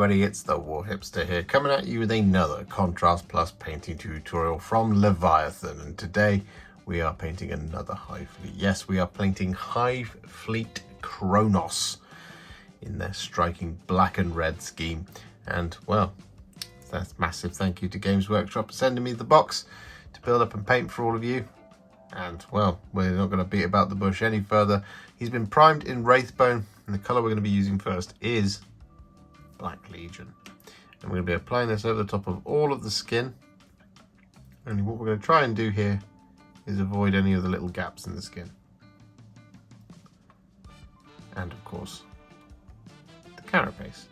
everybody, it's the Warhipster here, coming at you with another Contrast Plus painting tutorial from Leviathan, and today we are painting another Hive Fleet. Yes, we are painting Hive Fleet Kronos in their striking black and red scheme, and well, that's massive thank you to Games Workshop for sending me the box to build up and paint for all of you. And well, we're not going to beat about the bush any further. He's been primed in Wraithbone, and the colour we're going to be using first is Black Legion. And we're going to be applying this over the top of all of the skin. Only what we're going to try and do here is avoid any of the little gaps in the skin. And of course, the carapace.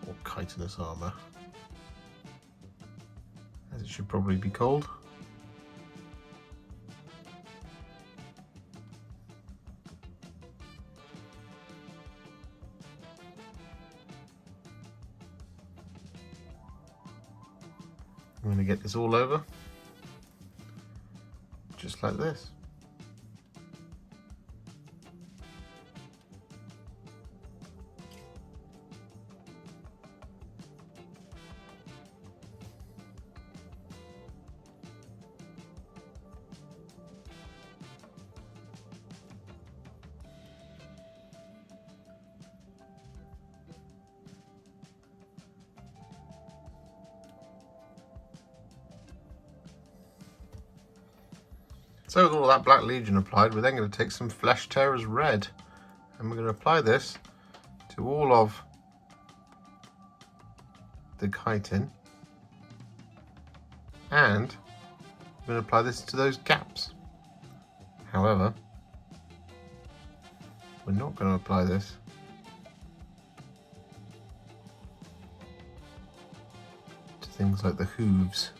Or chitinous armour, as it should probably be called. I'm going to get this all over, just like this. So with all that Black Legion applied, we're then going to take some Flesh Tearers Red, and we're going to apply this to all of the chitin, and we're going to apply this to those gaps. However, we're not going to apply this to things like the hooves.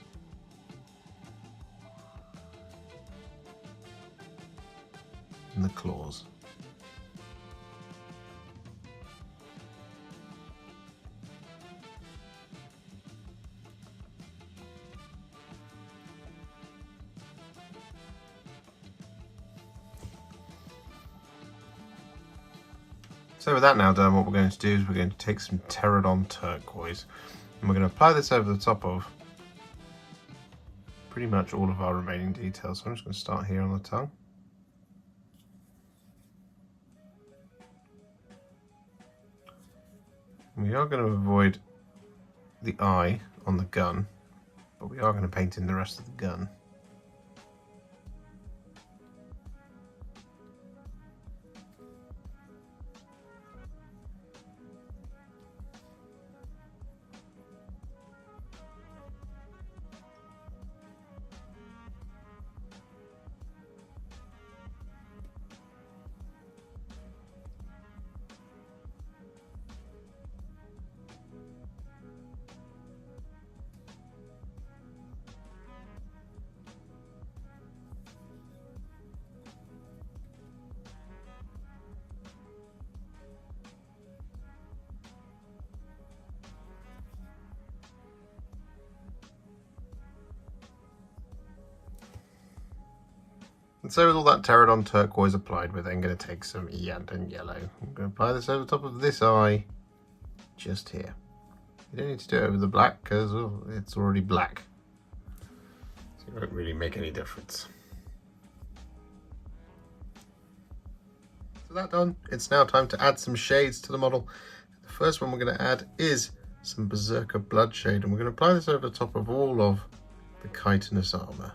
And the claws. So with that now done, what we're going to do is we're going to take some Terradon Tuquoise, and we're going to apply this over the top of pretty much all of our remaining details. So I'm just going to start here on the tongue. We are going to avoid the eye on the gun, but we are going to paint in the rest of the gun. And so with all that Terradon Tuquoise applied, we're then going to take some Iyanden Yellow. I'm going to apply this over the top of this eye, just here. You don't need to do it over the black, because it's already black. So it won't really make any difference. So that done, it's now time to add some shades to the model. The first one we're going to add is some Berserker Bloodshade, and we're going to apply this over the top of all of the chitinous armour.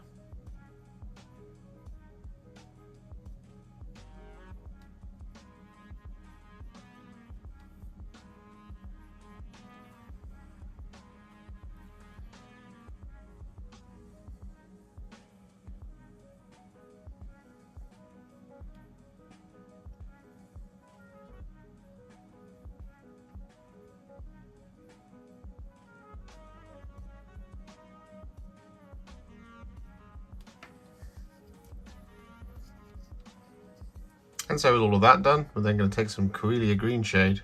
And so with all of that done, we're then going to take some Coelia Greenshade,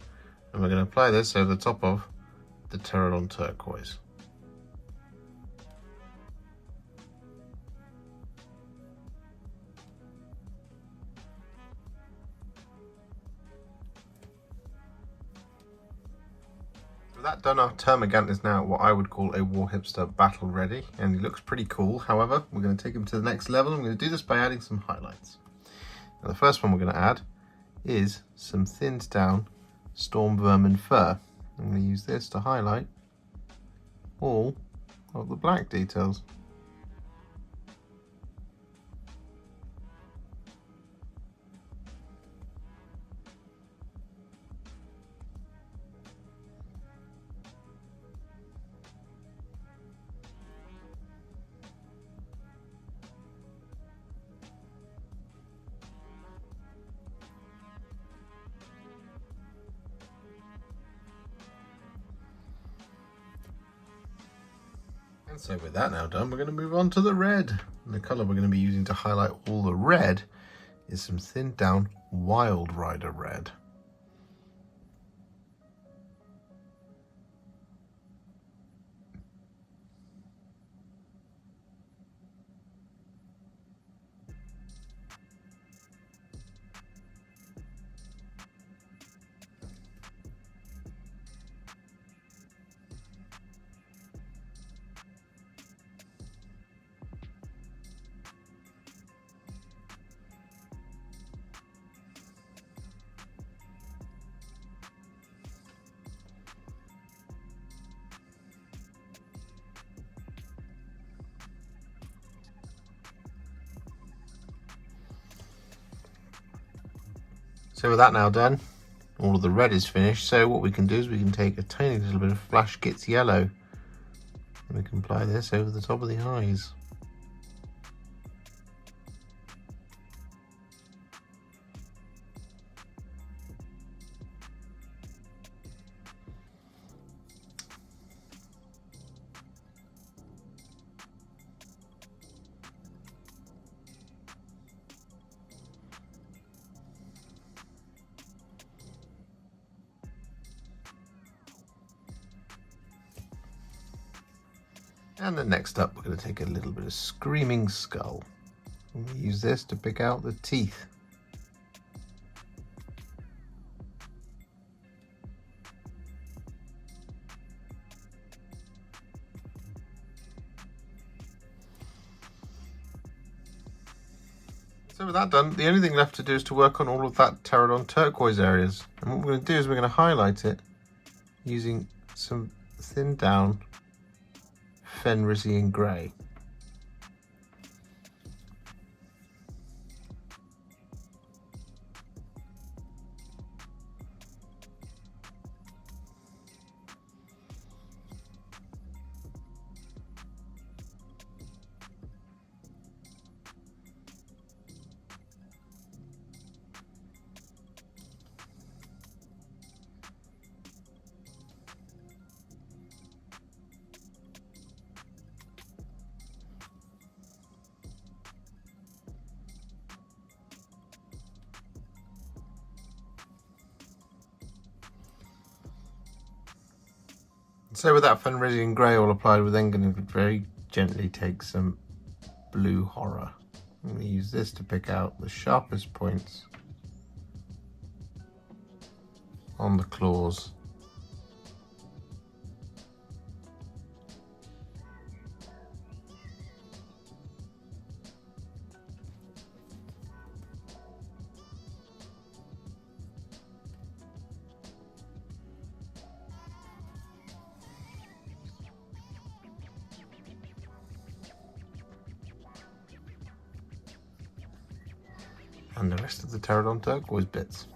and we're going to apply this over the top of the Terradon Tuquoise. With that done, our Termagant is now what I would call a Warhipster battle ready, and he looks pretty cool. However, we're going to take him to the next level. I'm going to do this by adding some highlights. Now, the first one we're going to add is some thinned down Stormvermin Fur. I'm going to use this to highlight all of the black details. And so with that now done, we're going to move on to the red. And the colour we're going to be using to highlight all the red is some thinned down Wild Rider red. So with that now done, all of the red is finished. So what we can do is we can take a tiny little bit of Flash Gitz Yellow and we can apply this over the top of the eyes. And then next up, we're going to take a little bit of Screaming Skull. And we use this to pick out the teeth. So with that done, the only thing left to do is to work on all of that Terradon Tuquoise areas. And what we're going to do is we're going to highlight it using some thinned down Fenrisian Grey. So with that Fenrisian Grey all applied, we're then going to very gently take some Blue Horror. I'm going to use this to pick out the sharpest points on the claws. And the rest of the Terradon Tuquoise bits.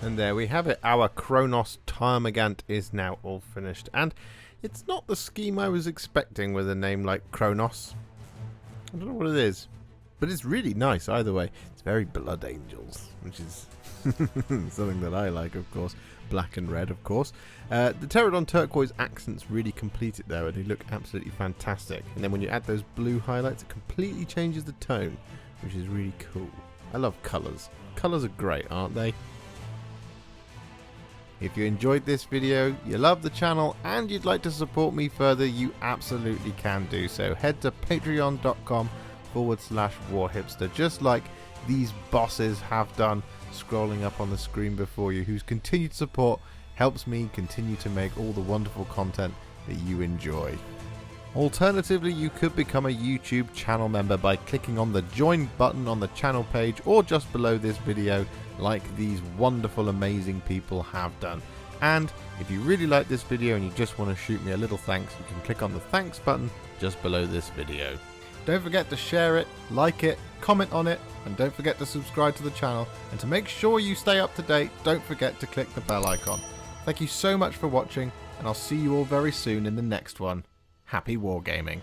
And there we have it. Our Kronos Termagant is now all finished. And it's not the scheme I was expecting with a name like Kronos. I don't know what it is, but it's really nice either way. It's very Blood Angels, which is something that I like, of course. Black and red, of course. The Terradon Tuquoise accents really complete it there, and they look absolutely fantastic. And then when you add those blue highlights, it completely changes the tone, which is really cool. I love colours. Colours are great, aren't they? If you enjoyed this video, you love the channel, and you'd like to support me further, you absolutely can do so. Head to patreon.com/Warhipster, just like these bosses have done, scrolling up on the screen before you, whose continued support helps me continue to make all the wonderful content that you enjoy. Alternatively, you could become a YouTube channel member by clicking on the join button on the channel page or just below this video, like these wonderful, amazing people have done. And if you really like this video and you just want to shoot me a little thanks, you can click on the thanks button just below this video. Don't forget to share it, like it, comment on it, and don't forget to subscribe to the channel. And to make sure you stay up to date, don't forget to click the bell icon. Thank you so much for watching, and I'll see you all very soon in the next one. Happy wargaming.